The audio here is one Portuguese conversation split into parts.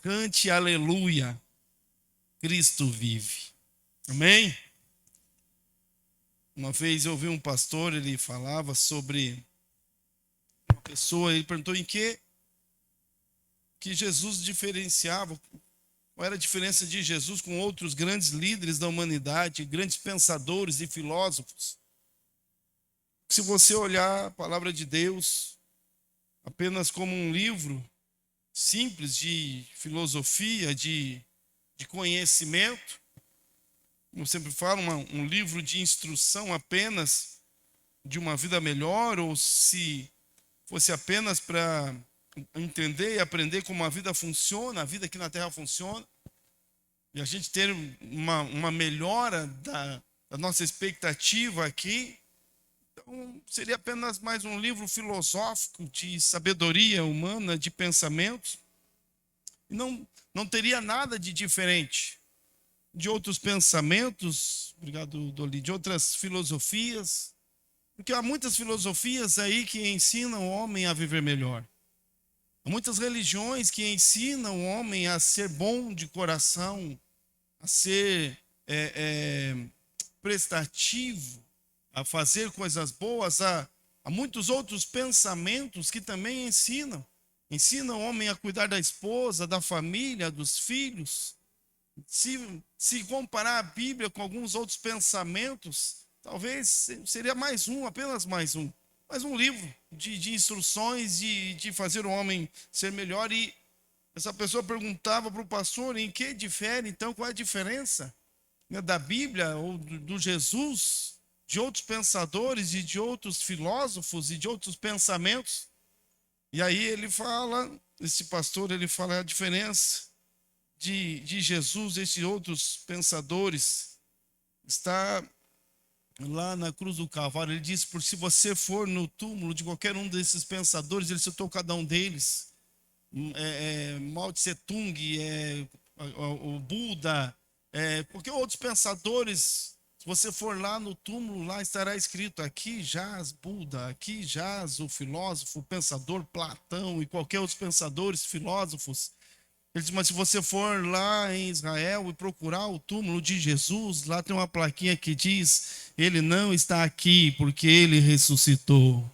Cante aleluia, Cristo vive. Amém? Uma vez eu ouvi um pastor, ele falava sobre uma pessoa, ele perguntou em que Jesus diferenciava, qual era a diferença de Jesus com outros grandes líderes da humanidade, grandes pensadores e filósofos. Se você olhar a palavra de Deus apenas como um livro simples de filosofia, de conhecimento, eu sempre falo, um livro de instrução apenas de uma vida melhor, ou se fosse apenas para entender e aprender como a vida funciona, a vida aqui na Terra funciona, e a gente ter uma melhora da nossa expectativa aqui, então seria apenas mais um livro filosófico de sabedoria humana, de pensamentos, e não teria nada de diferente de outros pensamentos, obrigado, Doli, de outras filosofias, porque há muitas filosofias aí que ensinam o homem a viver melhor. Há muitas religiões que ensinam o homem a ser bom de coração, a ser prestativo, a fazer coisas boas. Há muitos outros pensamentos que também ensinam o homem a cuidar da esposa, da família, dos filhos. Se comparar a Bíblia com alguns outros pensamentos, talvez seria apenas mais um livro de instruções de fazer o homem ser melhor. E essa pessoa perguntava para o pastor em que difere, então, qual é a diferença, né, da Bíblia ou do Jesus, de outros pensadores e de outros filósofos e de outros pensamentos. E aí esse pastor fala a diferença de Jesus, esses outros pensadores, está lá na cruz do Calvário. Ele diz: por se você for no túmulo de qualquer um desses pensadores, ele citou cada um deles, Mao Tse Tung, o Buda, porque outros pensadores, se você for lá no túmulo, lá estará escrito: aqui jaz Buda, aqui jaz o filósofo, o pensador Platão e qualquer outros pensadores, filósofos. Ele diz: mas se você for lá em Israel e procurar o túmulo de Jesus, lá tem uma plaquinha que diz: ele não está aqui porque ele ressuscitou.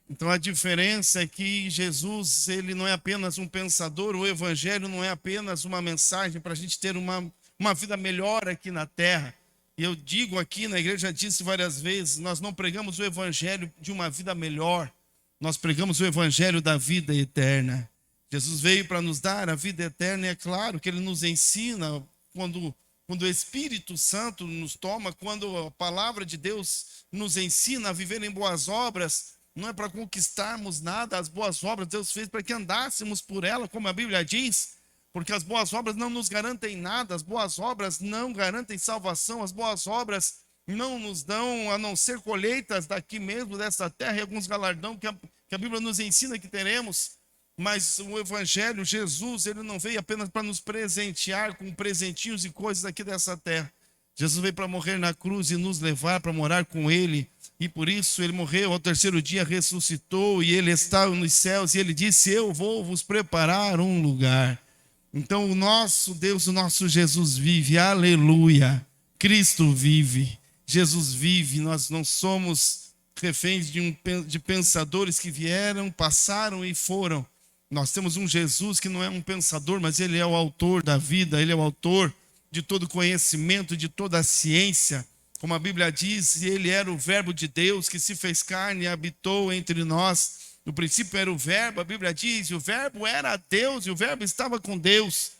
Então a diferença é que Jesus, ele não é apenas um pensador, o evangelho não é apenas uma mensagem para a gente ter uma vida melhor aqui na terra. E eu digo aqui na igreja, já disse várias vezes, nós não pregamos o evangelho de uma vida melhor, nós pregamos o evangelho da vida eterna. Jesus veio para nos dar a vida eterna, e é claro que ele nos ensina quando o Espírito Santo nos toma, quando a palavra de Deus nos ensina a viver em boas obras. Não é para conquistarmos nada, as boas obras Deus fez para que andássemos por ela, como a Bíblia diz, porque as boas obras não nos garantem nada, as boas obras não garantem salvação, as boas obras não nos dão, a não ser colheitas daqui mesmo, dessa terra, e alguns galardão que a Bíblia nos ensina que teremos. Mas o evangelho, Jesus, ele não veio apenas para nos presentear com presentinhos e coisas aqui dessa terra. Jesus veio para morrer na cruz e nos levar para morar com ele. E por isso ele morreu, ao terceiro dia ressuscitou, e ele está nos céus, e ele disse: eu vou vos preparar um lugar. Então o nosso Deus, o nosso Jesus vive, aleluia. Cristo vive, Jesus vive. Nós não somos reféns de pensadores que vieram, passaram e foram. Nós temos um Jesus que não é um pensador, mas ele é o autor da vida, ele é o autor de todo conhecimento, de toda a ciência. Como a Bíblia diz, ele era o verbo de Deus que se fez carne e habitou entre nós. No princípio era o verbo, a Bíblia diz, e o verbo era Deus, e o verbo estava com Deus.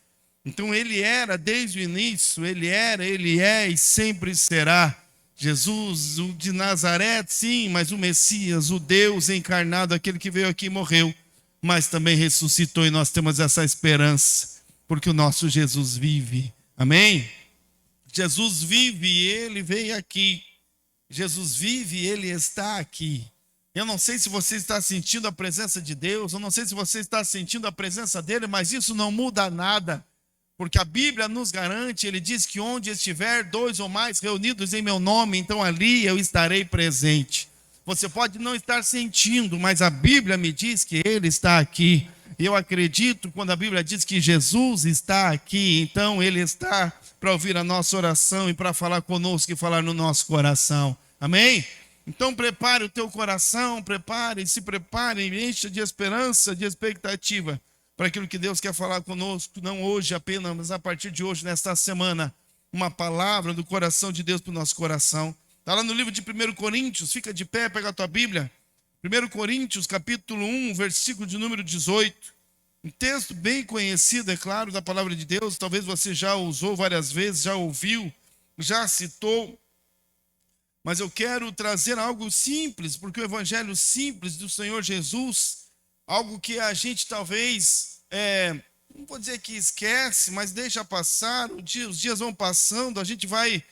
Então ele era desde o início, ele é e sempre será. Jesus, o de Nazaré, sim, mas o Messias, o Deus encarnado, aquele que veio aqui e morreu, mas também ressuscitou, e nós temos essa esperança, porque o nosso Jesus vive. Amém? Jesus vive e ele veio aqui. Jesus vive e ele está aqui. Eu não sei se você está sentindo a presença de Deus, eu não sei se você está sentindo a presença dele, mas isso não muda nada, porque a Bíblia nos garante, ele diz que onde estiver 2 ou mais reunidos em meu nome, então ali eu estarei presente. Você pode não estar sentindo, mas a Bíblia me diz que ele está aqui. E eu acredito quando a Bíblia diz que Jesus está aqui, então Ele está para ouvir a nossa oração e para falar conosco e falar no nosso coração. Amém? Então prepare o teu coração, se prepare, encha de esperança, de expectativa para aquilo que Deus quer falar conosco, não hoje apenas, mas a partir de hoje, nesta semana, uma palavra do coração de Deus para o nosso coração. Está lá no livro de 1 Coríntios, fica de pé, pega a tua Bíblia. 1 Coríntios, capítulo 1, versículo de número 18. Um texto bem conhecido, é claro, da palavra de Deus. Talvez você já usou várias vezes, já ouviu, já citou. Mas eu quero trazer algo simples, porque o evangelho simples do Senhor Jesus, algo que a gente talvez, não vou dizer que esquece, mas deixa passar, os dias vão passando, a gente vai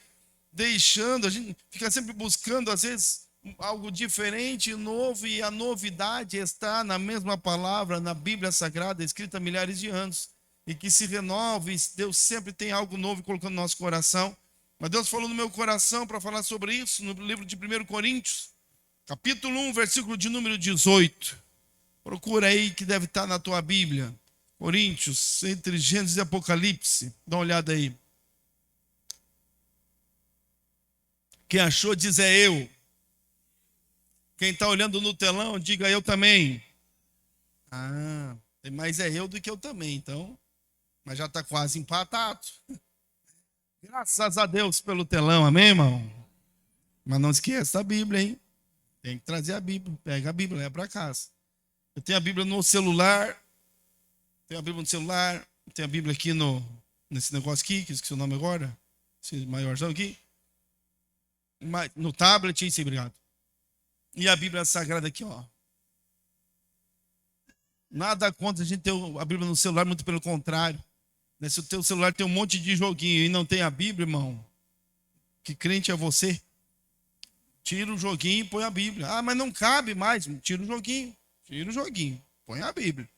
deixando, a gente fica sempre buscando, às vezes, algo diferente, novo, e a novidade está na mesma palavra, na Bíblia Sagrada, escrita há milhares de anos, e que se renove, Deus sempre tem algo novo colocando no nosso coração. Mas Deus falou no meu coração para falar sobre isso, no livro de 1 Coríntios, capítulo 1, versículo de número 18. Procura aí que deve estar na tua Bíblia. Coríntios, entre Gênesis e Apocalipse. Dá uma olhada aí. Quem achou, diz é eu. Quem está olhando no telão, diga eu também. Ah, tem mais é eu do que eu também, então. Mas já está quase empatado. Graças a Deus pelo telão, amém, irmão? Mas não esqueça a Bíblia, hein? Tem que trazer a Bíblia. Pega a Bíblia, leva para casa. Eu tenho a Bíblia no celular. Tenho a Bíblia no celular. Tenho a Bíblia aqui nesse negócio aqui, que eu esqueci o nome agora. Esse maiorzão aqui. No tablet, isso aí, obrigado. E a Bíblia Sagrada aqui, ó. Nada contra a gente ter a Bíblia no celular, muito pelo contrário. Se o teu celular tem um monte de joguinho e não tem a Bíblia, irmão, que crente é você? Tira o joguinho e põe a Bíblia. Ah, mas não cabe mais. Tira o joguinho. Põe a Bíblia.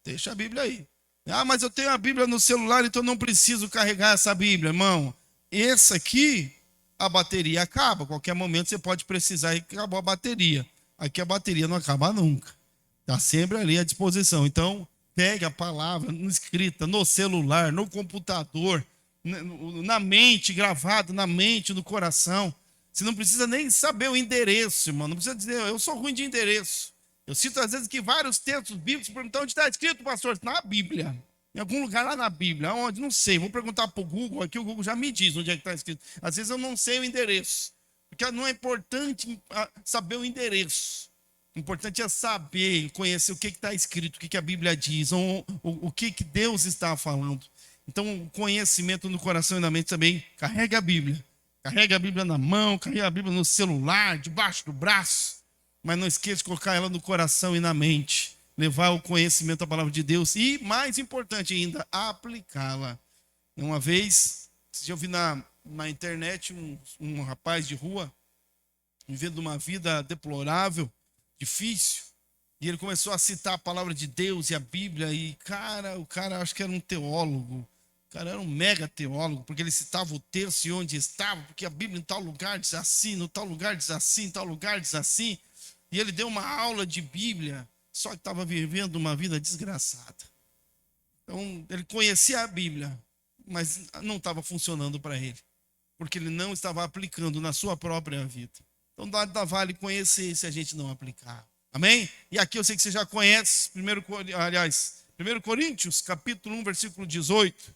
Deixa a Bíblia aí. Ah, mas eu tenho a Bíblia no celular, então não preciso carregar essa Bíblia, irmão. Essa aqui, a bateria acaba. A qualquer momento você pode precisar e acabou a bateria. Aqui a bateria não acaba nunca. Está sempre ali à disposição. Então, pegue a palavra escrita no celular, no computador, na mente, gravado na mente, no coração. Você não precisa nem saber o endereço, irmão. Não precisa dizer, eu sou ruim de endereço. Eu cito às vezes que vários textos bíblicos perguntam onde está escrito, pastor? Na Bíblia. Em algum lugar lá na Bíblia. Onde? Não sei. Vou perguntar para o Google aqui, o Google já me diz onde é que está escrito. Às vezes eu não sei o endereço. Porque não é importante saber o endereço. O importante é saber, conhecer o que está escrito, o que a Bíblia diz, o que Deus está falando. Então, o conhecimento no coração e na mente também. Carrega a Bíblia. Carrega a Bíblia na mão, carrega a Bíblia no celular, debaixo do braço. Mas não esqueça de colocar ela no coração e na mente. Levar o conhecimento da palavra de Deus e, mais importante ainda, aplicá-la. Uma vez, eu vi na internet um rapaz de rua, vivendo uma vida deplorável, difícil, e ele começou a citar a palavra de Deus e a Bíblia, e o cara acho que era um teólogo, o cara era um mega teólogo, porque ele citava o texto e onde estava, porque a Bíblia em tal lugar diz assim, no tal lugar diz assim, em tal lugar diz assim, e ele deu uma aula de Bíblia, só que estava vivendo uma vida desgraçada. Então, ele conhecia a Bíblia, mas não estava funcionando para ele, porque ele não estava aplicando na sua própria vida. Então, nada vale conhecer se a gente não aplicar. Amém? E aqui eu sei que você já conhece, 1 Coríntios, capítulo 1, versículo 18.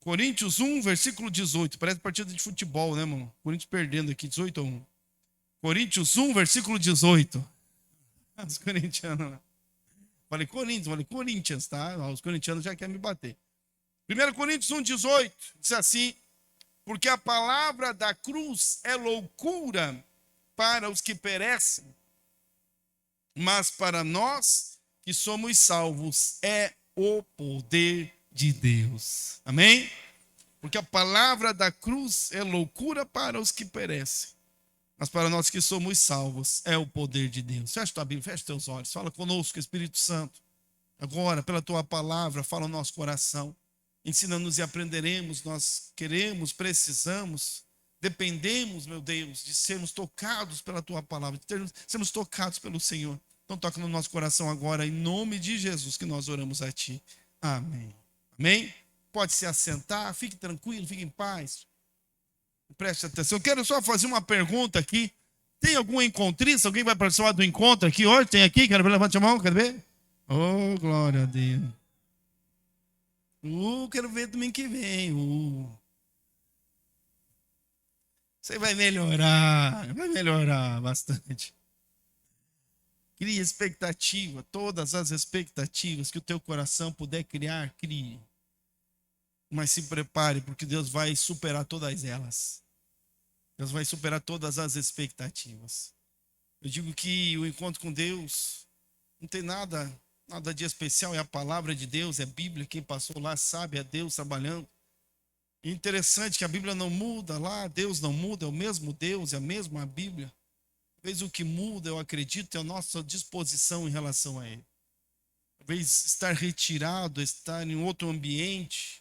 Coríntios 1, versículo 18. Parece partida de futebol, né, irmão? Coríntios perdendo aqui, 18-1. Coríntios 1, versículo 18. Os corintianos, né? Falei Corinthians, tá? Os corintianos já querem me bater. 1 Coríntios 1, 18. Diz assim: porque a palavra da cruz é loucura para os que perecem, mas para nós que somos salvos é o poder de Deus. Amém? Porque a palavra da cruz é loucura para os que perecem, mas para nós que somos salvos é o poder de Deus. Fecha tua Bíblia, fecha teus olhos, fala conosco, Espírito Santo. Agora, pela tua palavra, fala o nosso coração. Ensina-nos e aprenderemos, nós queremos, precisamos, dependemos, meu Deus, de sermos tocados pela tua palavra, de sermos tocados pelo Senhor. Então toca no nosso coração agora, em nome de Jesus, que nós oramos a Ti. Amém. Amém? Pode se assentar, fique tranquilo, fique em paz. Preste atenção. Eu quero só fazer uma pergunta aqui. Tem algum encontrista? Alguém vai participar do encontro aqui hoje? Tem aqui? Quero ver, levante a mão, quero ver. Oh, glória a Deus. Quero ver domingo que vem. Você vai melhorar bastante. Crie expectativa, todas as expectativas que o teu coração puder criar, crie. Mas se prepare, porque Deus vai superar todas elas. Deus vai superar todas as expectativas. Eu digo que o encontro com Deus não tem nada de especial, é a palavra de Deus, é a Bíblia, quem passou lá sabe, é Deus trabalhando. E interessante que a Bíblia não muda lá, Deus não muda, é o mesmo Deus, é a mesma Bíblia. Talvez o que muda, eu acredito, é a nossa disposição em relação a Ele. Talvez estar retirado, estar em outro ambiente,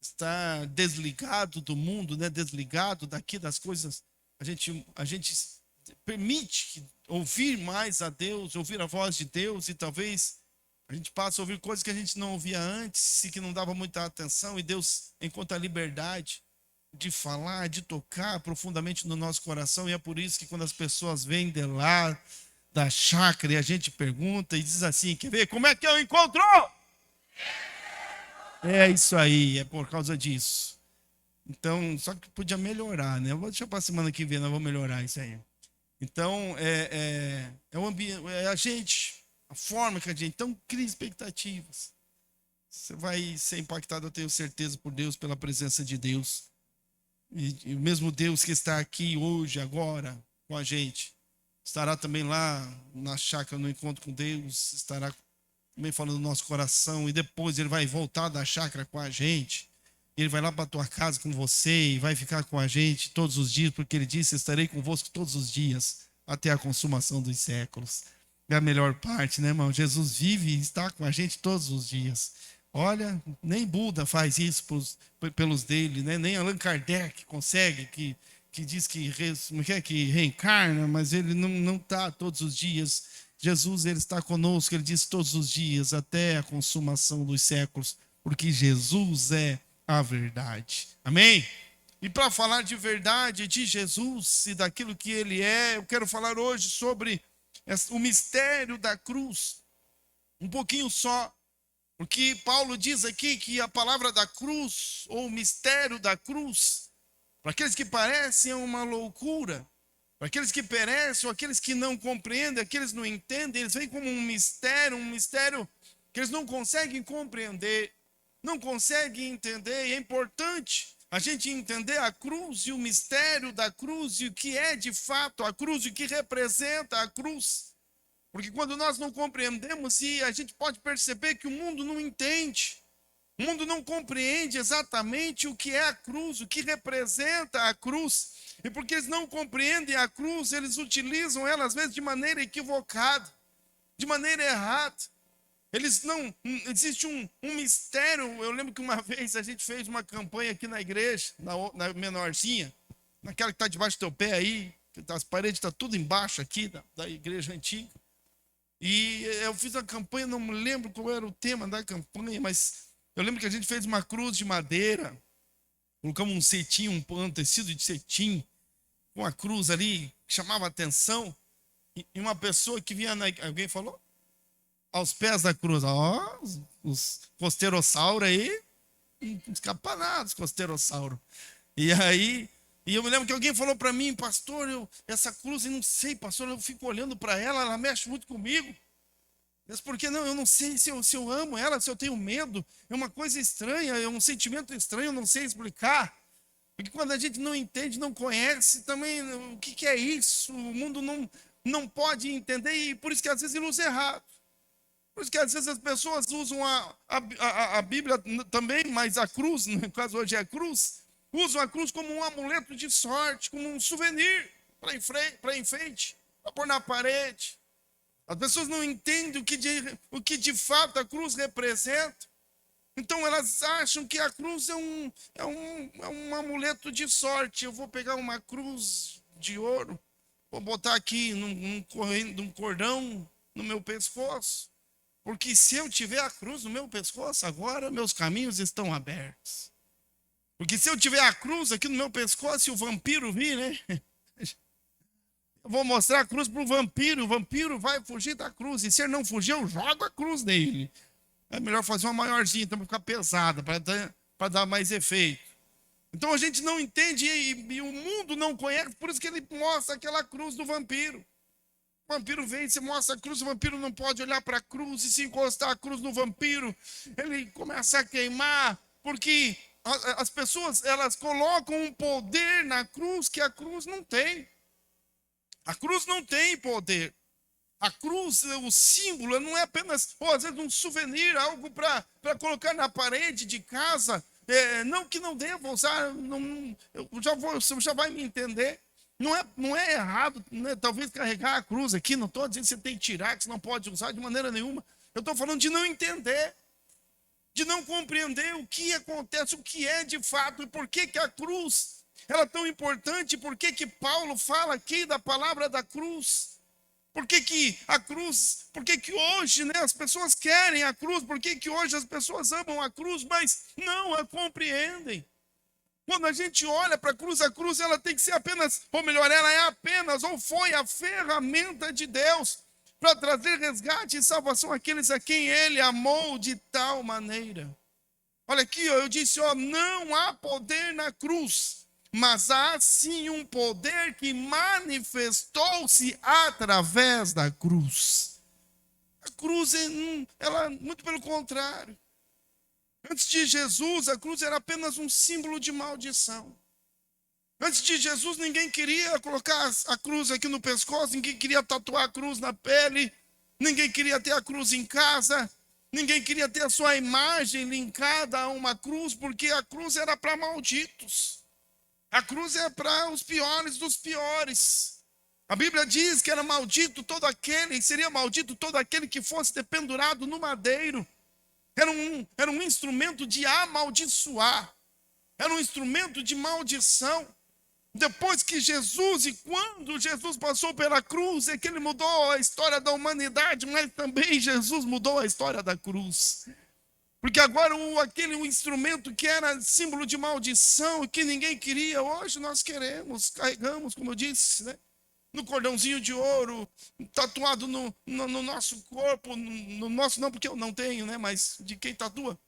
estar desligado do mundo, né? Desligado daqui das coisas. A gente permite ouvir mais a Deus, ouvir a voz de Deus, e talvez a gente passe a ouvir coisas que a gente não ouvia antes e que não dava muita atenção, e Deus encontra a liberdade de falar, de tocar profundamente no nosso coração. E é por isso que quando as pessoas vêm de lá da chácara e a gente pergunta e diz assim, quer ver, como é que eu encontro? É isso aí, é por causa disso. Então, só que podia melhorar, né? Eu vou deixar para a semana que vem, nós vamos melhorar isso aí. Então, é o ambiente, é a gente, a forma que a gente... Então, cria expectativas. Você vai ser impactado, eu tenho certeza, por Deus, pela presença de Deus. E o mesmo Deus que está aqui hoje, agora, com a gente, estará também lá na chácara, no encontro com Deus, estará também falando no nosso coração, e depois Ele vai voltar da chácara com a gente. Ele vai lá para a tua casa com você e vai ficar com a gente todos os dias, porque Ele disse, estarei convosco todos os dias, até a consumação dos séculos. É a melhor parte, né, irmão? Jesus vive e está com a gente todos os dias. Olha, nem Buda faz isso pelos dele, né? Nem Allan Kardec consegue, que diz que reencarna, mas ele não está todos os dias. Jesus, ele está conosco, ele diz todos os dias, até a consumação dos séculos, porque Jesus é a verdade. Amém? E para falar de verdade, de Jesus e daquilo que ele é, eu quero falar hoje sobre o mistério da cruz. Um pouquinho só. Porque Paulo diz aqui que a palavra da cruz, ou o mistério da cruz, para aqueles que parecem uma loucura, para aqueles que perecem, ou aqueles que não compreendem, aqueles que não entendem, eles veem como um mistério que eles não conseguem compreender, não conseguem entender. E é importante a gente entender a cruz e o mistério da cruz, e o que é de fato a cruz, e o que representa a cruz. Porque quando nós não compreendemos, e a gente pode perceber que o mundo não entende, o mundo não compreende exatamente o que é a cruz, o que representa a cruz. E porque eles não compreendem a cruz, eles utilizam ela às vezes de maneira equivocada, de maneira errada. Existe um mistério. Eu lembro que uma vez a gente fez uma campanha aqui na igreja, na menorzinha, naquela que está debaixo do teu pé aí, as paredes estão tudo embaixo aqui da igreja antiga. E eu fiz a campanha, não me lembro qual era o tema da campanha, mas eu lembro que a gente fez uma cruz de madeira, colocamos um cetim, um tecido de cetim, com a cruz ali, que chamava a atenção, e uma pessoa que vinha, alguém falou? Aos pés da cruz, ó, os costerossauros aí, escapanados, costerossauro. E aí, eu me lembro que alguém falou para mim, pastor, essa cruz, eu não sei, pastor, eu fico olhando para ela mexe muito comigo. Mas por que não? Eu não sei se eu amo ela, se eu tenho medo. É uma coisa estranha, é um sentimento estranho, eu não sei explicar. Porque quando a gente não entende, não conhece, também o que é isso? O mundo não pode entender, e por isso que às vezes ele usa errado. Por isso que às vezes as pessoas usam a Bíblia também, mas a cruz, no caso hoje é a cruz, usam a cruz como um amuleto de sorte, como um souvenir para enfeite, para pôr na parede. As pessoas não entendem o que de fato a cruz representa. Então elas acham que a cruz é um amuleto de sorte. Eu vou pegar uma cruz de ouro, vou botar aqui num cordão, no meu pescoço. Porque se eu tiver a cruz no meu pescoço, agora meus caminhos estão abertos. Porque se eu tiver a cruz aqui no meu pescoço e o vampiro vir, né? Eu vou mostrar a cruz para o vampiro vai fugir da cruz. E se ele não fugir, eu jogo a cruz nele. É melhor fazer uma maiorzinha, então, para ficar pesada, para dar mais efeito. Então a gente não entende e o mundo não conhece, por isso que ele mostra aquela cruz do vampiro. O vampiro vem, você mostra a cruz, o vampiro não pode olhar para a cruz, e se encostar a cruz no vampiro, ele começa a queimar, porque as pessoas, elas colocam um poder na cruz que a cruz não tem. A cruz não tem poder. A cruz, o símbolo, não é apenas, às vezes, um souvenir, algo para colocar na parede de casa. Não que não deva usar, não, você já vai me entender. Não é errado, né, talvez, carregar a cruz aqui. Não estou dizendo que você tem que tirar, que você não pode usar de maneira nenhuma. Eu estou falando de não entender, de não compreender o que acontece, o que é de fato, e por que a cruz ela é tão importante, por que Paulo fala aqui da palavra da cruz. Por que a cruz, por que hoje, né, as pessoas querem a cruz, por que hoje as pessoas amam a cruz, mas não a compreendem. Quando a gente olha para a cruz ela tem que ser apenas, ou melhor, ela é apenas, ou foi a ferramenta de Deus para trazer resgate e salvação àqueles a quem ele amou de tal maneira. Olha aqui, eu disse, não há poder na cruz, mas há sim um poder que manifestou-se através da cruz. A cruz, ela, muito pelo contrário. Antes de Jesus, a cruz era apenas um símbolo de maldição. Antes de Jesus, ninguém queria colocar a cruz aqui no pescoço, ninguém queria tatuar a cruz na pele, ninguém queria ter a cruz em casa, ninguém queria ter a sua imagem linkada a uma cruz, porque a cruz era para malditos. A cruz é para os piores dos piores. A Bíblia diz que era maldito todo aquele, seria maldito todo aquele que fosse dependurado no madeiro. Era um instrumento de amaldiçoar. Era um instrumento de maldição. Depois que Jesus, e quando Jesus passou pela cruz, é que ele mudou a história da humanidade, mas também Jesus mudou a história da cruz. Porque agora aquele instrumento que era símbolo de maldição, que ninguém queria, hoje nós queremos, carregamos, como eu disse, né? No cordãozinho de ouro, tatuado no nosso corpo, no nosso não, porque eu não tenho, né? Mas de quem tatua.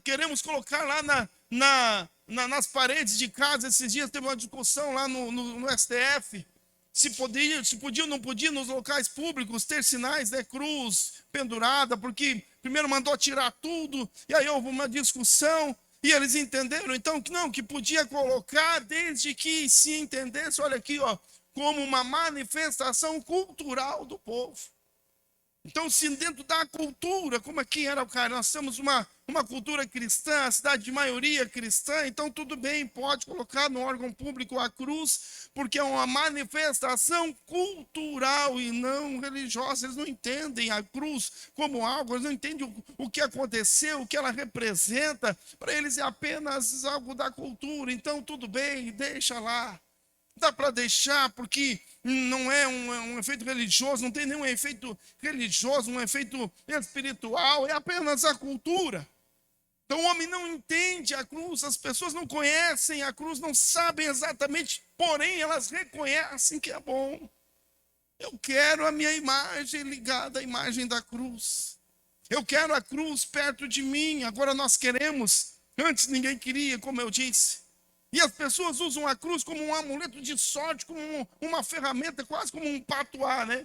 Queremos colocar lá nas paredes de casa. Esses dias teve uma discussão lá no STF. Se podia ou não podia nos locais públicos ter sinais, né, cruz pendurada, porque primeiro mandou tirar tudo, e aí houve uma discussão, e eles entenderam, então, que não, que podia colocar, desde que se entendesse, olha aqui, como uma manifestação cultural do povo. Então, se dentro da cultura, como aqui era o cara, nós temos uma cultura cristã, a cidade de maioria cristã, então tudo bem, pode colocar no órgão público a cruz, porque é uma manifestação cultural e não religiosa. Eles não entendem a cruz como algo, eles não entendem o que aconteceu, o que ela representa. Para eles é apenas algo da cultura, então tudo bem, deixa lá. Dá para deixar, porque não é um efeito religioso, não tem nenhum efeito religioso, um efeito espiritual, é apenas a cultura. Então o homem não entende a cruz, as pessoas não conhecem a cruz, não sabem exatamente, porém elas reconhecem que é bom. Eu quero a minha imagem ligada à imagem da cruz. Eu quero a cruz perto de mim. Agora nós queremos, antes ninguém queria, como eu disse. E as pessoas usam a cruz como um amuleto de sorte, como uma ferramenta, quase como um patuá, né?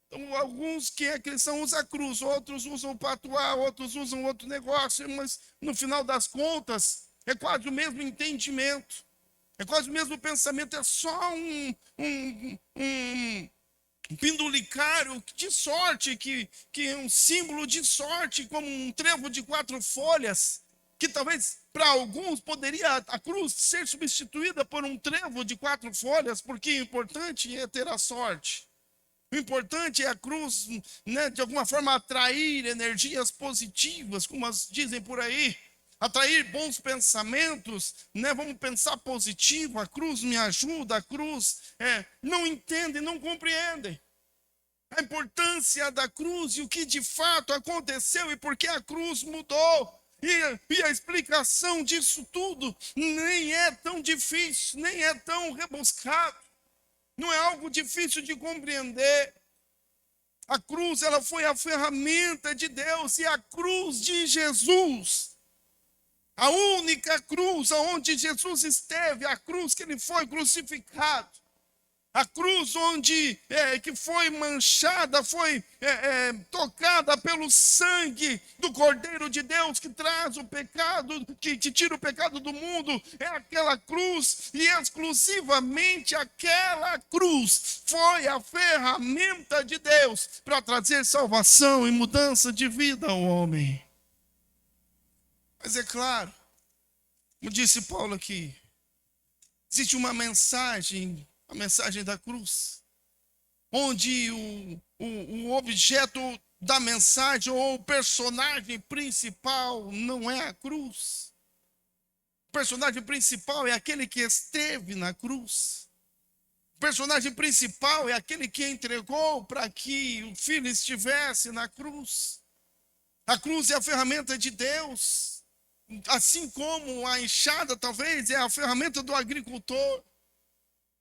Então, alguns que cristãos usam a cruz, outros usam o patuá, outros usam outro negócio, mas no final das contas, é quase o mesmo entendimento, é quase o mesmo pensamento, é só um pendulicário de sorte, que é um símbolo de sorte, como um trevo de 4 folhas, que talvez para alguns poderia a cruz ser substituída por um trevo de 4 folhas, porque o importante é ter a sorte. O importante é a cruz, né, de alguma forma atrair energias positivas, como as dizem por aí, atrair bons pensamentos, né? Vamos pensar positivo, a cruz me ajuda, a cruz não entendem, não compreendem. A importância da cruz e o que de fato aconteceu e por que a cruz mudou. E a explicação disso tudo nem é tão difícil, nem é tão rebuscado. Não é algo difícil de compreender. A cruz, ela foi a ferramenta de Deus, e a cruz de Jesus, a única cruz aonde Jesus esteve, a cruz que ele foi crucificado, a cruz onde que foi manchada, foi tocada pelo sangue do Cordeiro de Deus, que traz o pecado, que tira o pecado do mundo, é aquela cruz, e exclusivamente aquela cruz foi a ferramenta de Deus para trazer salvação e mudança de vida ao homem. Mas é claro, como disse Paulo aqui, existe uma mensagem, a mensagem da cruz, onde o objeto da mensagem ou o personagem principal não é a cruz. O personagem principal é aquele que esteve na cruz. O personagem principal é aquele que entregou para que o filho estivesse na cruz. A cruz é a ferramenta de Deus, assim como a enxada talvez é a ferramenta do agricultor.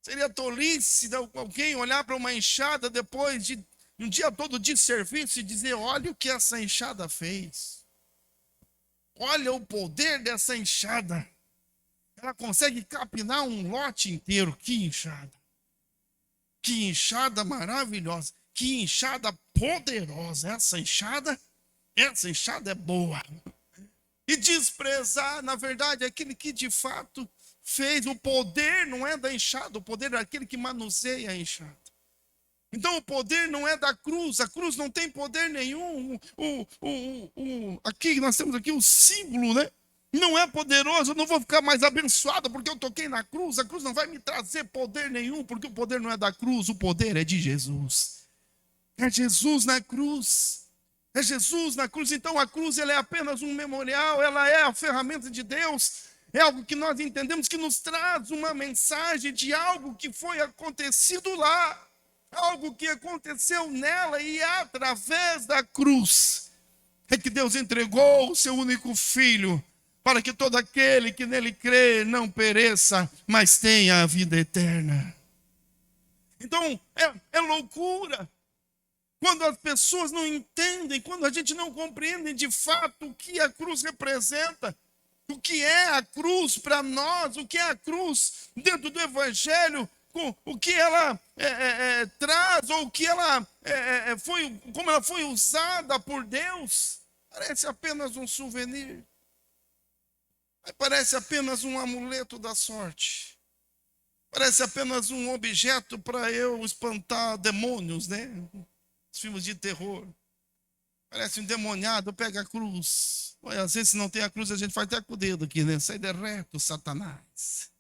Seria tolice de alguém olhar para uma enxada depois de um dia todo de serviço e dizer: olha o que essa enxada fez. Olha o poder dessa enxada. Ela consegue capinar um lote inteiro. Que enxada. Que enxada maravilhosa. Que enxada poderosa. Essa enxada é boa. E desprezar, na verdade, aquele que de fato fez. O poder não é da enxada, o poder é aquele que manuseia a enxada. Então o poder não é da cruz, a cruz não tem poder nenhum. Aqui nós temos aqui o símbolo, né? Não é poderoso, eu não vou ficar mais abençoado porque eu toquei na cruz. A cruz não vai me trazer poder nenhum, porque o poder não é da cruz, o poder é de Jesus. É Jesus na cruz. É Jesus na cruz. Então a cruz, ela é apenas um memorial, ela é a ferramenta de Deus. É algo que nós entendemos que nos traz uma mensagem de algo que foi acontecido lá. Algo que aconteceu nela, e através da cruz é que Deus entregou o seu único filho, para que todo aquele que nele crê não pereça, mas tenha a vida eterna. Então é loucura quando as pessoas não entendem, quando a gente não compreende de fato o que a cruz representa. O que é a cruz para nós, o que é a cruz dentro do Evangelho, o que ela traz, ou o que ela foi, como ela foi usada por Deus. Parece apenas um souvenir, parece apenas um amuleto da sorte, parece apenas um objeto para eu espantar demônios, né? Os filmes de terror. Parece um endemoniado, pega a cruz. Olha, às vezes se não tem a cruz, a gente faz até com o dedo aqui, né? Sai de reto, Satanás.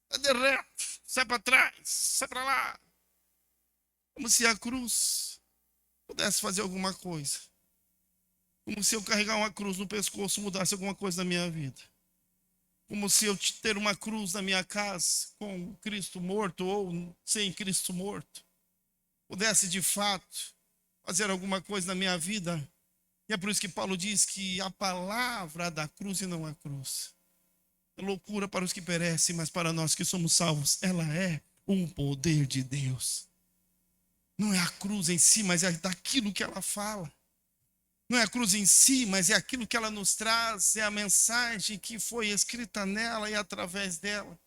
Sai de reto, sai para trás, sai para lá. Como se a cruz pudesse fazer alguma coisa. Como se eu carregar uma cruz no pescoço mudasse alguma coisa na minha vida. Como se eu ter uma cruz na minha casa, com Cristo morto ou sem Cristo morto, pudesse de fato fazer alguma coisa na minha vida. E é por isso que Paulo diz que a palavra da cruz e não a cruz é loucura para os que perecem, mas para nós que somos salvos, ela é um poder de Deus. Não é a cruz em si, mas é daquilo que ela fala. Não é a cruz em si, mas é aquilo que ela nos traz, é a mensagem que foi escrita nela e através dela.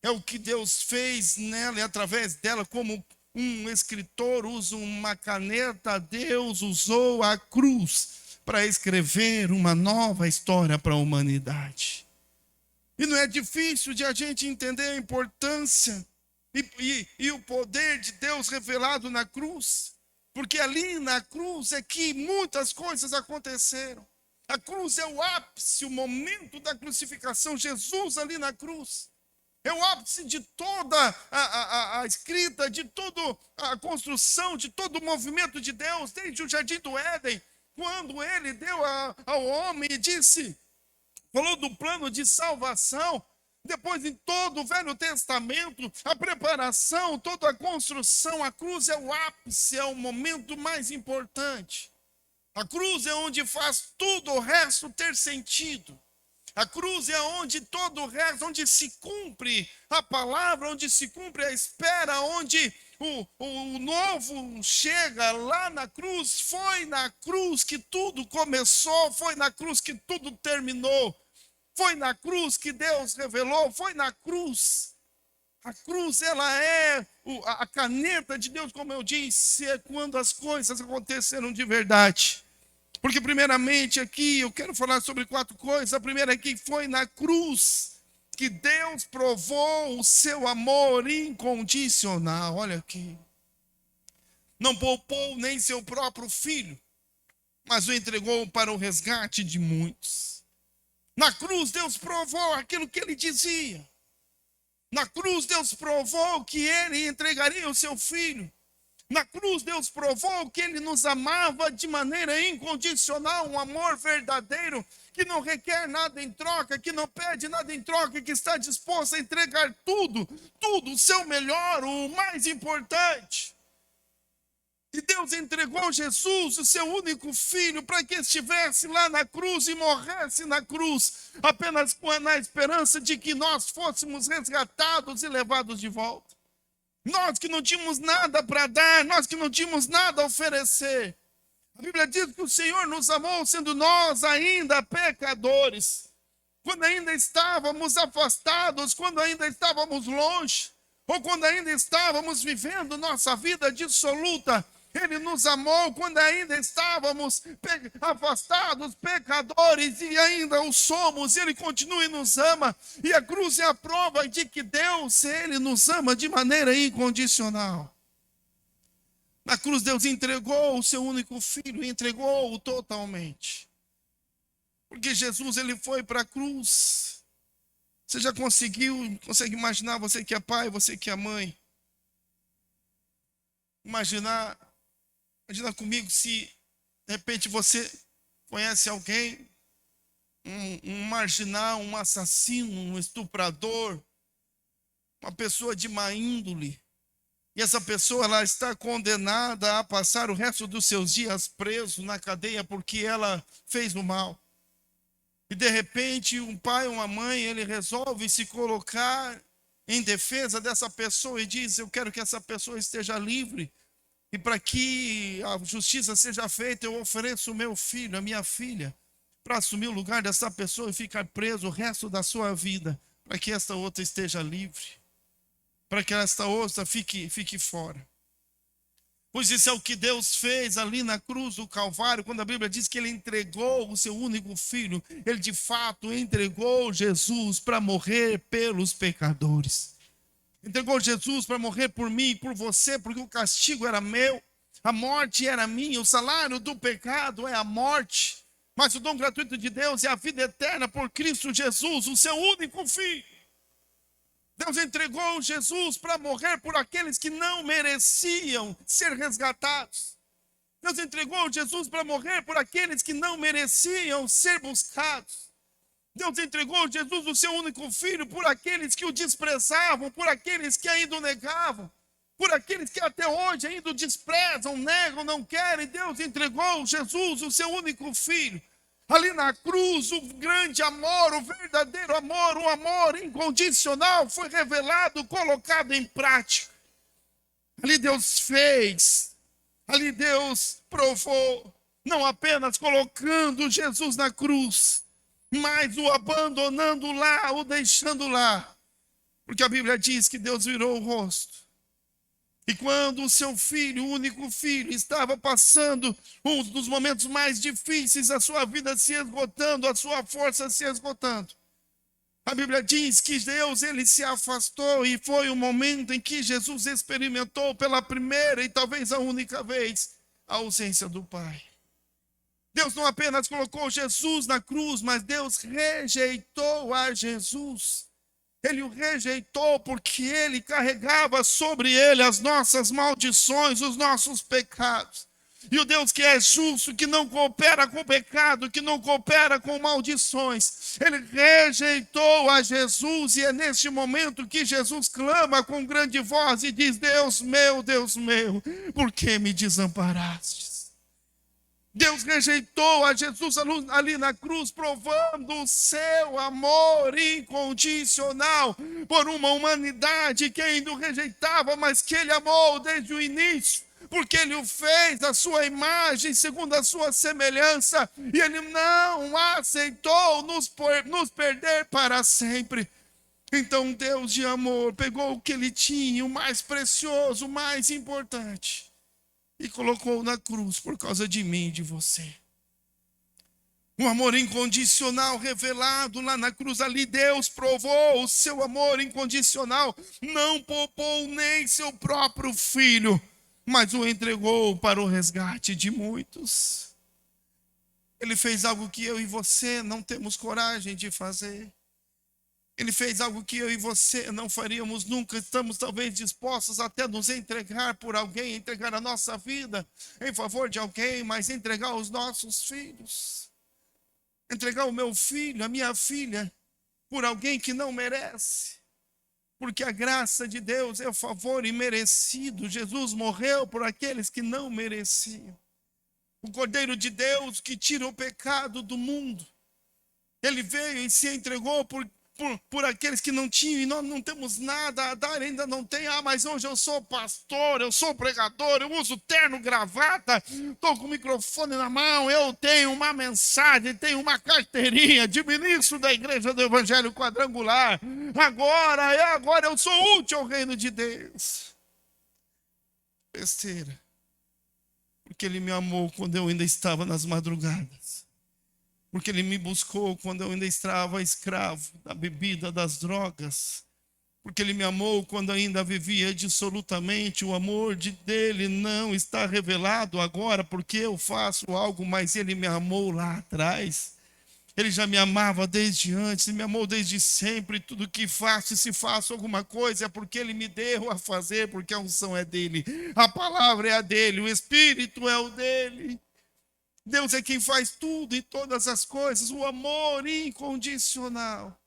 É o que Deus fez nela e através dela, como um escritor usa uma caneta, Deus usou a cruz para escrever uma nova história para a humanidade. E não é difícil de a gente entender a importância e o poder de Deus revelado na cruz, porque ali na cruz é que muitas coisas aconteceram. A cruz é o ápice, o momento da crucificação, Jesus ali na cruz. É o ápice de toda a escrita, de toda a construção, de todo o movimento de Deus, desde o jardim do Éden, quando ele deu ao homem e disse, falou do plano de salvação. Depois, em todo o Velho Testamento, a preparação, toda a construção, a cruz é o ápice, é o momento mais importante. A cruz é onde faz tudo o resto ter sentido. A cruz é onde todo o resto, onde se cumpre a palavra, onde se cumpre a espera, onde o novo chega lá na cruz. Foi na cruz que tudo começou, foi na cruz que tudo terminou. Foi na cruz que Deus revelou, foi na cruz. A cruz, ela é a caneta de Deus, como eu disse, é quando as coisas aconteceram de verdade. Porque primeiramente aqui eu quero falar sobre 4 coisas. A primeira é que foi na cruz que Deus provou o seu amor incondicional. Olha aqui. Não poupou nem seu próprio filho, mas o entregou para o resgate de muitos. Na cruz Deus provou aquilo que ele dizia. Na cruz Deus provou que ele entregaria o seu filho. Na cruz Deus provou que ele nos amava de maneira incondicional, um amor verdadeiro, que não requer nada em troca, que não pede nada em troca, que está disposto a entregar tudo, o seu melhor, o mais importante. E Deus entregou Jesus, o seu único filho, para que estivesse lá na cruz e morresse na cruz, apenas na esperança de que nós fôssemos resgatados e levados de volta. Nós que não tínhamos nada para dar, nós que não tínhamos nada a oferecer. A Bíblia diz que o Senhor nos amou, sendo nós ainda pecadores, quando ainda estávamos afastados, quando ainda estávamos longe, ou quando ainda estávamos vivendo nossa vida dissoluta. Ele nos amou quando ainda estávamos afastados, pecadores, e ainda o somos. Ele continua e nos ama. E a cruz é a prova de que Deus, Ele nos ama de maneira incondicional. Na cruz Deus entregou o seu único filho, entregou-o totalmente. Porque Jesus, Ele foi para a cruz. Você já consegue imaginar, você que é pai, você que é mãe, imagina comigo se, de repente, você conhece alguém, um marginal, um assassino, um estuprador, uma pessoa de má índole, e essa pessoa ela está condenada a passar o resto dos seus dias preso na cadeia porque ela fez o mal. E, de repente, um pai ou uma mãe, ele resolve se colocar em defesa dessa pessoa e diz: eu quero que essa pessoa esteja livre. E para que a justiça seja feita, eu ofereço o meu filho, a minha filha, para assumir o lugar dessa pessoa e ficar preso o resto da sua vida, para que esta outra esteja livre, para que esta outra fique fora. Pois isso é o que Deus fez ali na cruz do Calvário, quando a Bíblia diz que Ele entregou o seu único filho. Ele de fato entregou Jesus para morrer pelos pecadores. Entregou Jesus para morrer por mim e por você, porque o castigo era meu, a morte era minha, o salário do pecado é a morte, mas o dom gratuito de Deus é a vida eterna por Cristo Jesus, o seu único filho. Deus entregou Jesus para morrer por aqueles que não mereciam ser resgatados. Deus entregou Jesus para morrer por aqueles que não mereciam ser buscados. Deus entregou Jesus, o seu único filho, por aqueles que o desprezavam, por aqueles que ainda o negavam, por aqueles que até hoje ainda o desprezam, negam, não querem. Deus entregou Jesus, o seu único filho. Ali na cruz, o grande amor, o verdadeiro amor, o amor incondicional foi revelado, colocado em prática. Ali Deus fez, ali Deus provou, não apenas colocando Jesus na cruz, mas o abandonando lá, o deixando lá. Porque a Bíblia diz que Deus virou o rosto. E quando o seu filho, o único filho, estava passando um dos momentos mais difíceis, a sua vida se esgotando, a sua força se esgotando, a Bíblia diz que Deus, ele se afastou, e foi o momento em que Jesus experimentou pela primeira e talvez a única vez a ausência do Pai. Deus não apenas colocou Jesus na cruz, mas Deus rejeitou a Jesus. Ele o rejeitou porque ele carregava sobre ele as nossas maldições, os nossos pecados. E o Deus que é justo, que não coopera com o pecado, que não coopera com maldições, ele rejeitou a Jesus, e é neste momento que Jesus clama com grande voz e diz: Deus meu, por que me desamparastes? Deus rejeitou a Jesus ali na cruz, provando o seu amor incondicional por uma humanidade que ainda o rejeitava, mas que ele amou desde o início, porque ele o fez à sua imagem, segundo a sua semelhança, e ele não aceitou nos perder para sempre. Então Deus de amor pegou o que ele tinha, o mais precioso, o mais importante, e colocou na cruz por causa de mim e de você. Um amor incondicional revelado lá na cruz. Ali Deus provou o seu amor incondicional. Não poupou nem seu próprio filho, mas o entregou para o resgate de muitos. Ele fez algo que eu e você não temos coragem de fazer. Ele fez algo que eu e você não faríamos nunca. Estamos talvez dispostos até a nos entregar por alguém, entregar a nossa vida em favor de alguém, mas entregar os nossos filhos, entregar o meu filho, a minha filha, por alguém que não merece. Porque a graça de Deus é o favor imerecido. Jesus morreu por aqueles que não mereciam. O Cordeiro de Deus que tira o pecado do mundo. Ele veio e se entregou por aqueles que não tinham, e nós não temos nada a dar, ainda não tem. Mas hoje eu sou pastor, eu sou pregador, eu uso terno, gravata, estou com o microfone na mão, eu tenho uma mensagem, tenho uma carteirinha de ministro da igreja do Evangelho Quadrangular. Agora eu sou útil ao reino de Deus. Besteira. Porque ele me amou quando eu ainda estava nas madrugadas. Porque ele me buscou quando eu ainda estava escravo da bebida, das drogas. Porque ele me amou quando ainda vivia dissolutamente. O amor dele não está revelado agora porque eu faço algo, mas ele me amou lá atrás. Ele já me amava desde antes, ele me amou desde sempre. Tudo que faço, e se faço alguma coisa, é porque ele me deu a fazer, porque a unção é dele, a palavra é a dele, o Espírito é o dele. Deus é quem faz tudo e todas as coisas, o amor incondicional.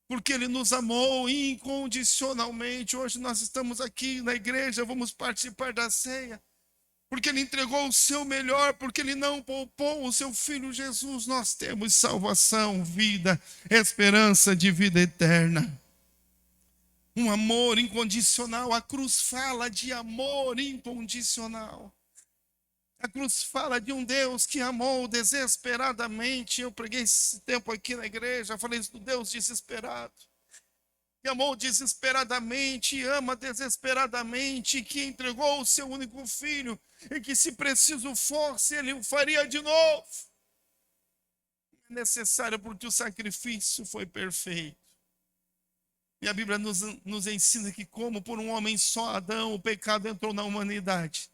Porque ele nos amou incondicionalmente. Hoje nós estamos aqui na igreja, vamos participar da ceia. Porque ele entregou o seu melhor, porque ele não poupou o seu filho Jesus. Nós temos salvação, vida, esperança de vida eterna. Um amor incondicional. A cruz fala de amor incondicional. A cruz fala de um Deus que amou desesperadamente. Eu preguei esse tempo aqui na igreja, falei do Deus desesperado. Que amou desesperadamente, ama desesperadamente, que entregou o seu único filho, e que se preciso fosse, ele o faria de novo. É necessário porque o sacrifício foi perfeito. E a Bíblia nos ensina que como por um homem só, Adão, o pecado entrou na humanidade.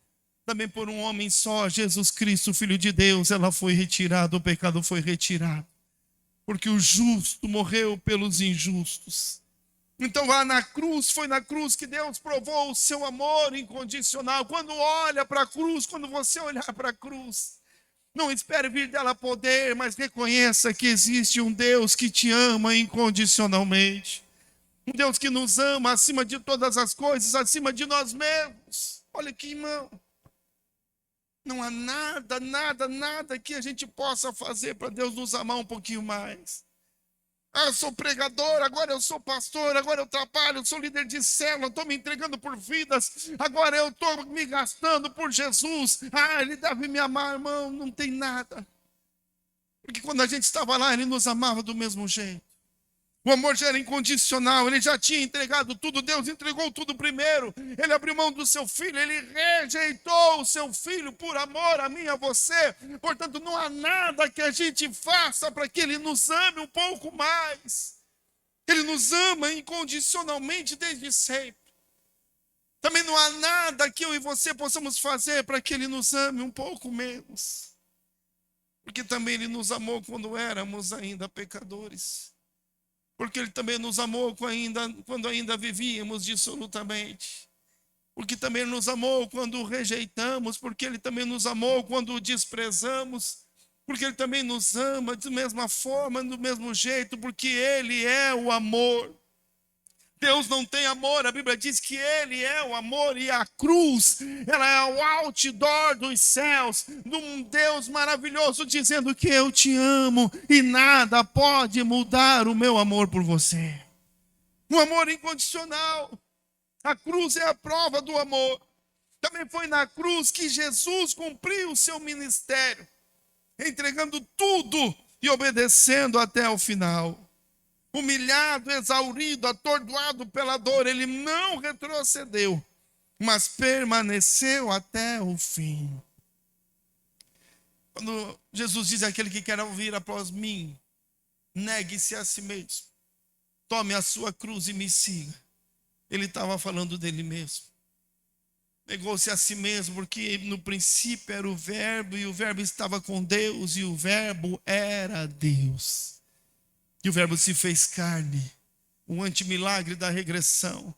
Também por um homem só, Jesus Cristo, Filho de Deus, ela foi retirada, o pecado foi retirado. Porque o justo morreu pelos injustos. Então lá na cruz, foi na cruz que Deus provou o seu amor incondicional. Quando olha para a cruz, quando você olhar para a cruz, não espere vir dela poder, mas reconheça que existe um Deus que te ama incondicionalmente. Um Deus que nos ama acima de todas as coisas, acima de nós mesmos. Olha aqui, irmão. Não há nada que a gente possa fazer para Deus nos amar um pouquinho mais. Eu sou pregador, agora eu sou pastor, agora eu trabalho, eu sou líder de célula, estou me entregando por vidas, agora eu estou me gastando por Jesus. Ele deve me amar, irmão, não tem nada. Porque quando a gente estava lá, ele nos amava do mesmo jeito. O amor já era incondicional, ele já tinha entregado tudo, Deus entregou tudo primeiro. Ele abriu mão do seu filho, ele rejeitou o seu filho por amor a mim e a você. Portanto, não há nada que a gente faça para que ele nos ame um pouco mais. Ele nos ama incondicionalmente desde sempre. Também não há nada que eu e você possamos fazer para que ele nos ame um pouco menos. Porque também ele nos amou quando éramos ainda pecadores. Porque ele também nos amou quando ainda vivíamos dissolutamente. porque também nos amou quando o rejeitamos, porque Ele também nos amou quando o desprezamos, porque Ele também nos ama da mesma forma, do mesmo jeito, porque Ele é o amor. Deus não tem amor, a Bíblia diz que Ele é o amor, e a cruz, ela é o outdoor dos céus, de um Deus maravilhoso dizendo que eu te amo e nada pode mudar o meu amor por você. Um amor incondicional. A cruz é a prova do amor. Também foi na cruz que Jesus cumpriu o seu ministério, entregando tudo e obedecendo até o final. Humilhado, exaurido, atordoado pela dor, ele não retrocedeu, mas permaneceu até o fim. Quando Jesus diz: aquele que quer vir após mim, negue-se a si mesmo, tome a sua cruz e me siga. Ele estava falando dele mesmo. Negou-se a si mesmo, porque no princípio era o Verbo, e o Verbo estava com Deus, e o Verbo era Deus. E o Verbo se fez carne, o antimilagre da regressão.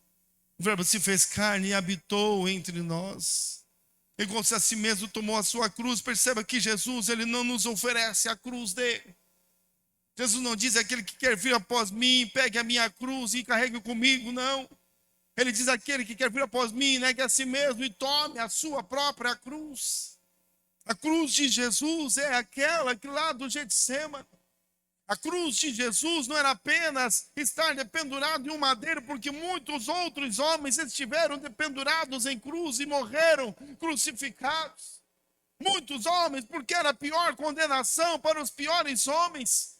O Verbo se fez carne e habitou entre nós. Negou-se a si mesmo, tomou a sua cruz. Perceba que Jesus, Ele não nos oferece a cruz dele. Jesus não diz: aquele que quer vir após mim, pegue a minha cruz e carregue comigo, não. Ele diz: aquele que quer vir após mim, negue a si mesmo e tome a sua própria cruz. A cruz de Jesus é aquela que lá do Getsêmani. A cruz de Jesus não era apenas estar dependurado em um madeiro, porque muitos outros homens estiveram dependurados em cruz e morreram crucificados. Muitos homens, porque era a pior condenação para os piores homens.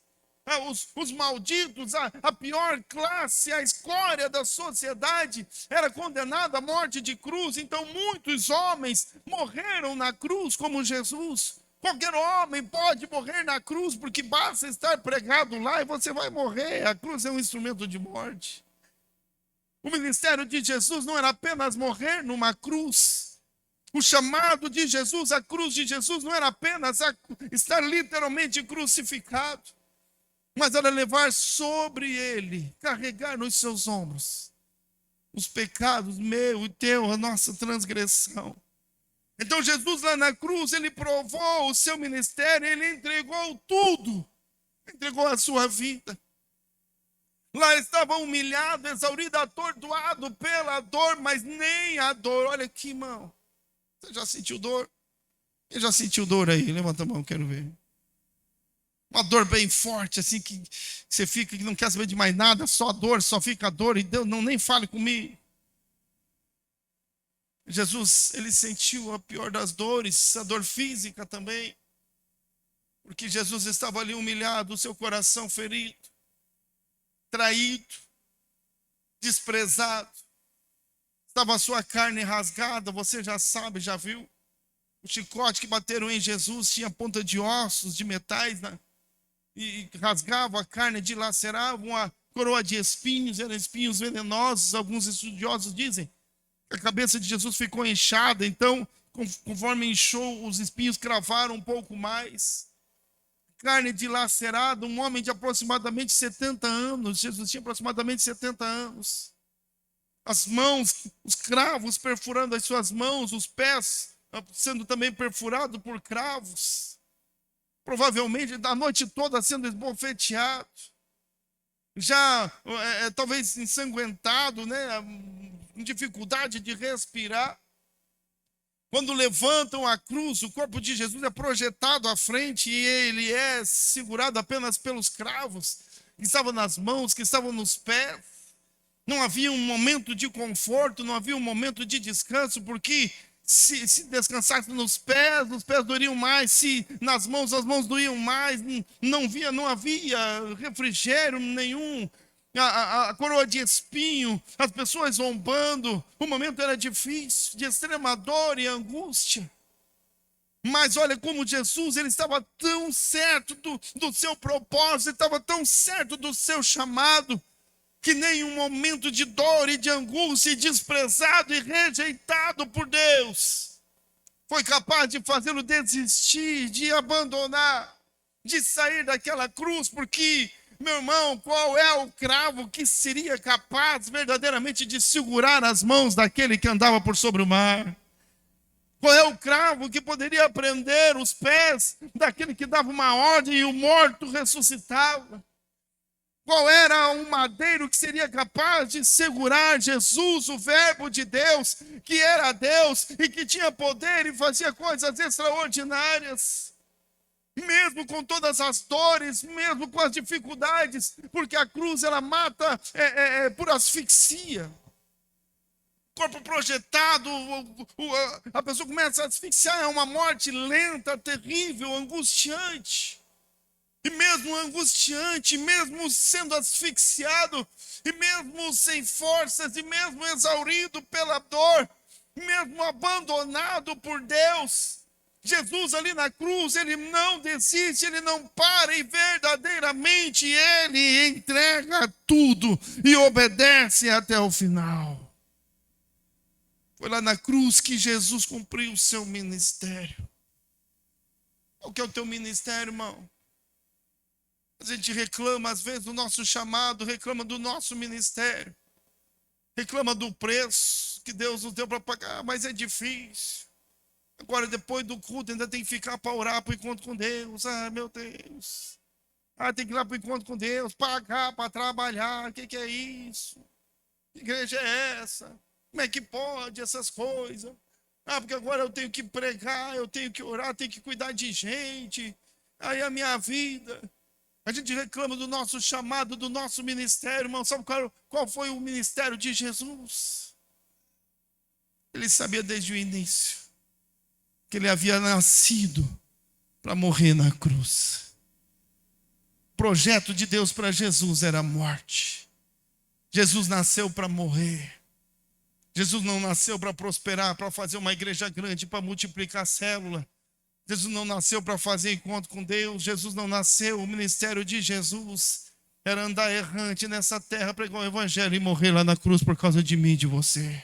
Os malditos, a pior classe, a escória da sociedade, era condenada à morte de cruz. Então muitos homens morreram na cruz como Jesus. Qualquer homem pode morrer na cruz, porque basta estar pregado lá e você vai morrer. A cruz é um instrumento de morte. O ministério de Jesus não era apenas morrer numa cruz. O chamado de Jesus, a cruz de Jesus, não era apenas estar literalmente crucificado, mas era levar sobre ele, carregar nos seus ombros os pecados meu e teu, a nossa transgressão. Então Jesus lá na cruz, ele provou o seu ministério, ele entregou tudo, entregou a sua vida. Lá estava humilhado, exaurido, atordoado pela dor, mas nem a dor. Olha aqui, irmão, você já sentiu dor? Quem já sentiu dor aí? Levanta a mão, quero ver. Uma dor bem forte, assim, que você fica, que não quer saber de mais nada, só dor, só fica dor, e Deus, não, nem fale comigo. Jesus, ele sentiu a pior das dores, a dor física também, porque Jesus estava ali humilhado, o seu coração ferido, traído, desprezado, estava a sua carne rasgada, você já sabe, já viu, o chicote que bateram em Jesus tinha ponta de ossos, de metais, né? E rasgavam a carne, dilaceravam, uma coroa de espinhos, eram espinhos venenosos, alguns estudiosos dizem. A cabeça de Jesus ficou inchada, então, conforme inchou, os espinhos cravaram um pouco mais. Carne dilacerada, um homem de aproximadamente 70 anos. Jesus tinha aproximadamente 70 anos. As mãos, os cravos perfurando as suas mãos, os pés sendo também perfurados por cravos. Provavelmente, a noite toda sendo esbofeteado. Já talvez ensanguentado, né, com dificuldade de respirar. Quando levantam a cruz, o corpo de Jesus é projetado à frente e ele é segurado apenas pelos cravos que estavam nas mãos, que estavam nos pés. Não havia um momento de conforto, não havia um momento de descanso, porque se descansasse nos pés, os pés doeriam mais, se nas mãos, as mãos doíam mais, não havia refrigério nenhum, a coroa de espinho, as pessoas zombando, o momento era difícil, de extrema dor e angústia. Mas olha como Jesus, ele estava tão certo do seu propósito, ele estava tão certo do seu chamado, que nem um momento de dor e de angústia, desprezado e rejeitado por Deus, foi capaz de fazê-lo desistir, de abandonar, de sair daquela cruz, porque Meu irmão, qual é o cravo que seria capaz verdadeiramente de segurar as mãos daquele que andava por sobre o mar? Qual é o cravo que poderia prender os pés daquele que dava uma ordem e o morto ressuscitava? Qual era o madeiro que seria capaz de segurar Jesus, o Verbo de Deus, que era Deus e que tinha poder e fazia coisas extraordinárias? Mesmo com todas as dores, mesmo com as dificuldades, porque a cruz ela mata por asfixia. Corpo projetado, a pessoa começa a asfixiar, é uma morte lenta, terrível, angustiante. E mesmo angustiante, mesmo sendo asfixiado, e mesmo sem forças, e mesmo exaurido pela dor, mesmo abandonado por Deus, Jesus ali na cruz, ele não desiste, ele não para e verdadeiramente ele entrega tudo e obedece até o final. Foi lá na cruz que Jesus cumpriu o seu ministério. Qual que é o teu ministério, irmão? A gente reclama às vezes do nosso chamado, reclama do nosso ministério, reclama do preço que Deus nos deu para pagar, mas é difícil. Agora, depois do culto, ainda tem que ficar para orar para o encontro com Deus. Ah, meu Deus. Ah, tem que ir lá para o encontro com Deus, pagar para trabalhar. O que é isso? Que igreja é essa? Como é que pode essas coisas? Ah, porque agora eu tenho que pregar, eu tenho que orar, tenho que cuidar de gente. Aí a minha vida. A gente reclama do nosso chamado, do nosso ministério, irmão. Sabe qual foi o ministério de Jesus? Ele sabia desde o início que ele havia nascido para morrer na cruz. O projeto de Deus para Jesus era a morte. Jesus nasceu para morrer. Jesus não nasceu para prosperar, para fazer uma igreja grande, para multiplicar célula. Jesus não nasceu para fazer encontro com Deus. Jesus não nasceu. O ministério de Jesus era andar errante nessa terra, pregar o evangelho e morrer lá na cruz por causa de mim e de você.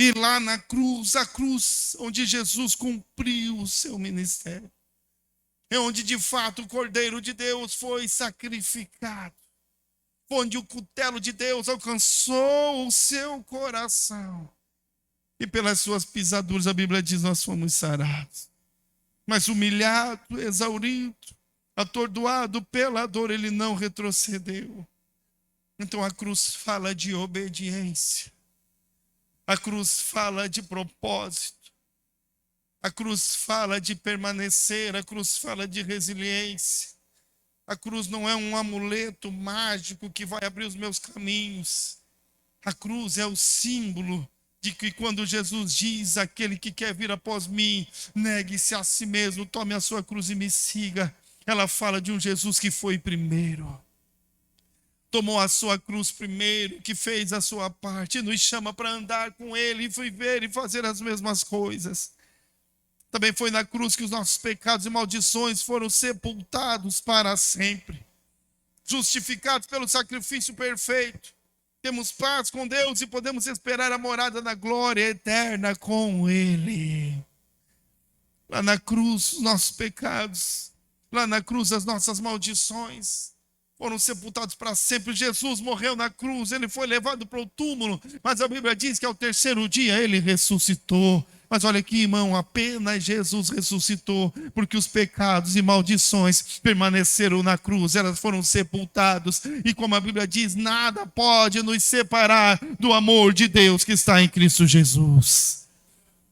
E lá na cruz, a cruz onde Jesus cumpriu o seu ministério. É onde de fato o Cordeiro de Deus foi sacrificado. Onde o cutelo de Deus alcançou o seu coração. E pelas suas pisaduras, a Bíblia diz, nós fomos sarados. Mas humilhado, exaurido, atordoado pela dor, ele não retrocedeu. Então a cruz fala de obediência. A cruz fala de propósito. A cruz fala de permanecer. A cruz fala de resiliência. A cruz não é um amuleto mágico que vai abrir os meus caminhos. A cruz é o símbolo de que quando Jesus diz, aquele que quer vir após mim, negue-se a si mesmo, tome a sua cruz e me siga. Ela fala de um Jesus que foi primeiro. Tomou a sua cruz primeiro, que fez a sua parte, nos chama para andar com ele e viver e fazer as mesmas coisas. Também foi na cruz que os nossos pecados e maldições foram sepultados para sempre. Justificados pelo sacrifício perfeito. Temos paz com Deus e podemos esperar a morada na glória eterna com ele. Lá na cruz, os nossos pecados. Lá na cruz, as nossas maldições foram sepultados para sempre. Jesus morreu na cruz, ele foi levado para o túmulo, mas a Bíblia diz que ao terceiro dia ele ressuscitou. Mas olha aqui, irmão, apenas Jesus ressuscitou, porque os pecados e maldições permaneceram na cruz, elas foram sepultados, e como a Bíblia diz, nada pode nos separar do amor de Deus que está em Cristo Jesus.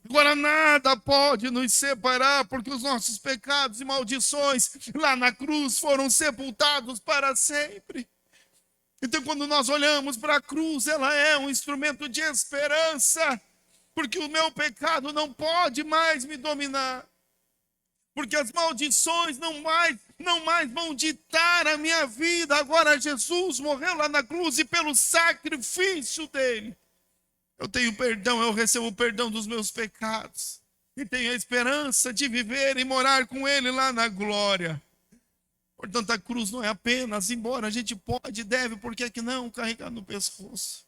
Agora nada pode nos separar, porque os nossos pecados e maldições lá na cruz foram sepultados para sempre. Então quando nós olhamos para a cruz, ela é um instrumento de esperança, porque o meu pecado não pode mais me dominar, porque as maldições não mais vão ditar a minha vida. Agora Jesus morreu lá na cruz e pelo sacrifício dele, eu tenho perdão, eu recebo o perdão dos meus pecados. E tenho a esperança de viver e morar com ele lá na glória. Portanto, a cruz não é apenas, embora a gente pode e deve, por que não, carregar no pescoço.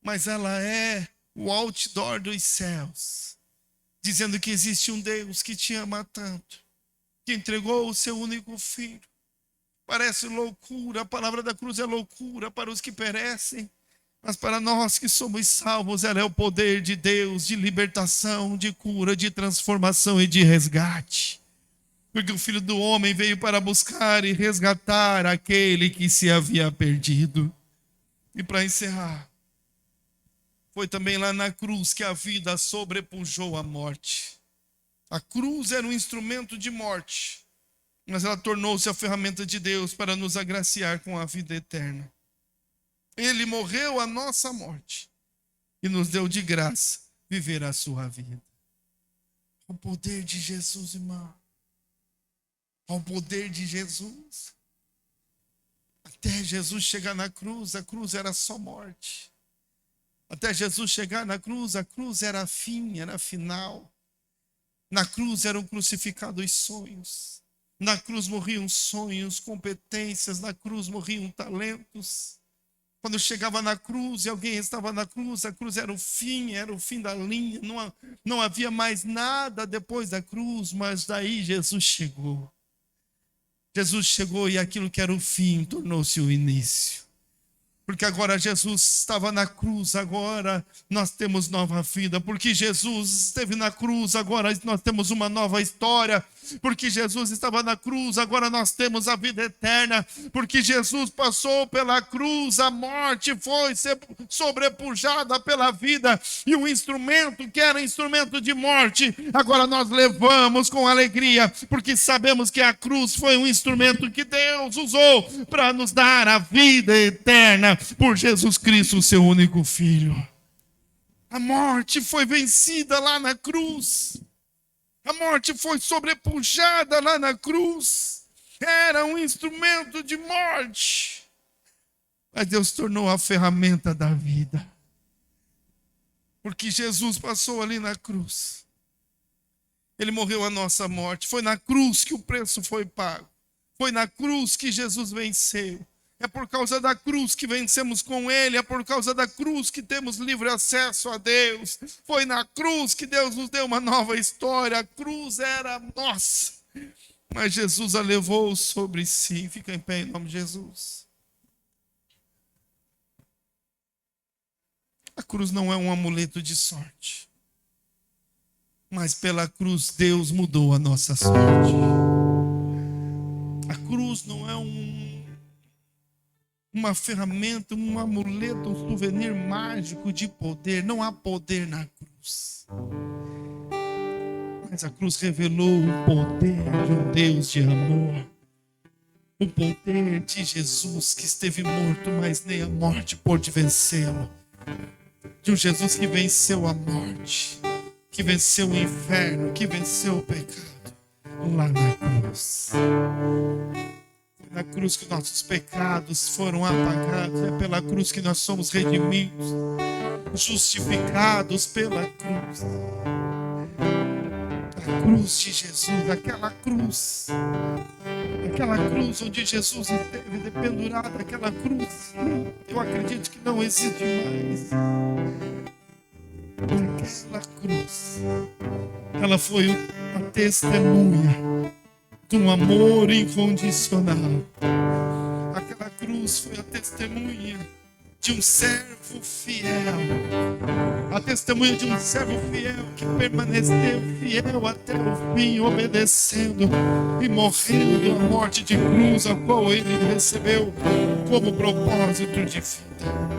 Mas ela é o outdoor dos céus, dizendo que existe um Deus que te ama tanto, que entregou o seu único filho, Parece loucura, a palavra da cruz é loucura para os que perecem, mas para nós que somos salvos, ela é o poder de Deus, de libertação, de cura, de transformação e de resgate. Porque o Filho do Homem veio para buscar e resgatar aquele que se havia perdido. E para encerrar, foi também lá na cruz que a vida sobrepujou a morte. A cruz era um instrumento de morte, mas ela tornou-se a ferramenta de Deus para nos agraciar com a vida eterna. Ele morreu a nossa morte e nos deu de graça viver a sua vida. O poder de Jesus, irmão. O poder de Jesus. Até Jesus chegar na cruz, a cruz era só morte. Até Jesus chegar na cruz, a cruz era fim, era final. Na cruz eram crucificados sonhos. Na cruz morriam sonhos, competências. Na cruz morriam talentos. Quando chegava na cruz e alguém estava na cruz, a cruz era o fim da linha. Não havia mais nada depois da cruz, mas daí Jesus chegou. Jesus chegou e aquilo que era o fim tornou-se o início. Porque agora Jesus estava na cruz, agora nós temos nova vida. Porque Jesus esteve na cruz, agora nós temos uma nova história. Porque Jesus estava na cruz, agora nós temos a vida eterna. Porque Jesus passou pela cruz, a morte foi sobrepujada pela vida. E o instrumento que era instrumento de morte, agora nós levamos com alegria. Porque sabemos que a cruz foi um instrumento que Deus usou para nos dar a vida eterna. Por Jesus Cristo, o seu único Filho. A morte foi vencida lá na cruz. A morte foi sobrepujada lá na cruz. Era um instrumento de morte. Mas Deus tornou a ferramenta da vida. Porque Jesus passou ali na cruz. Ele morreu a nossa morte. Foi na cruz que o preço foi pago. Foi na cruz que Jesus venceu. É por causa da cruz que vencemos com Ele. É por causa da cruz que temos livre acesso a Deus. Foi na cruz que Deus nos deu uma nova história. A cruz era nossa, mas Jesus a levou sobre si. Fica em pé em nome de Jesus. A cruz não é um amuleto de sorte, mas pela cruz Deus mudou a nossa sorte. A cruz não é uma ferramenta, um amuleto, um souvenir mágico de poder. Não há poder na cruz. Mas a cruz revelou o poder de um Deus de amor. O poder de Jesus que esteve morto, mas nem a morte pôde vencê-lo. De um Jesus que venceu a morte, que venceu o inferno, que venceu o pecado. Lá na cruz. Na cruz que nossos pecados foram apagados. É pela cruz que nós somos redimidos, justificados pela cruz. A cruz de Jesus, aquela cruz onde Jesus esteve dependurado, aquela cruz, eu acredito que não existe mais. Aquela cruz, ela foi a testemunha de um amor incondicional. Aquela cruz foi a testemunha de um servo fiel. A testemunha de um servo fiel que permaneceu fiel até o fim, obedecendo e morrendo a morte de cruz, a qual ele recebeu como propósito de vida.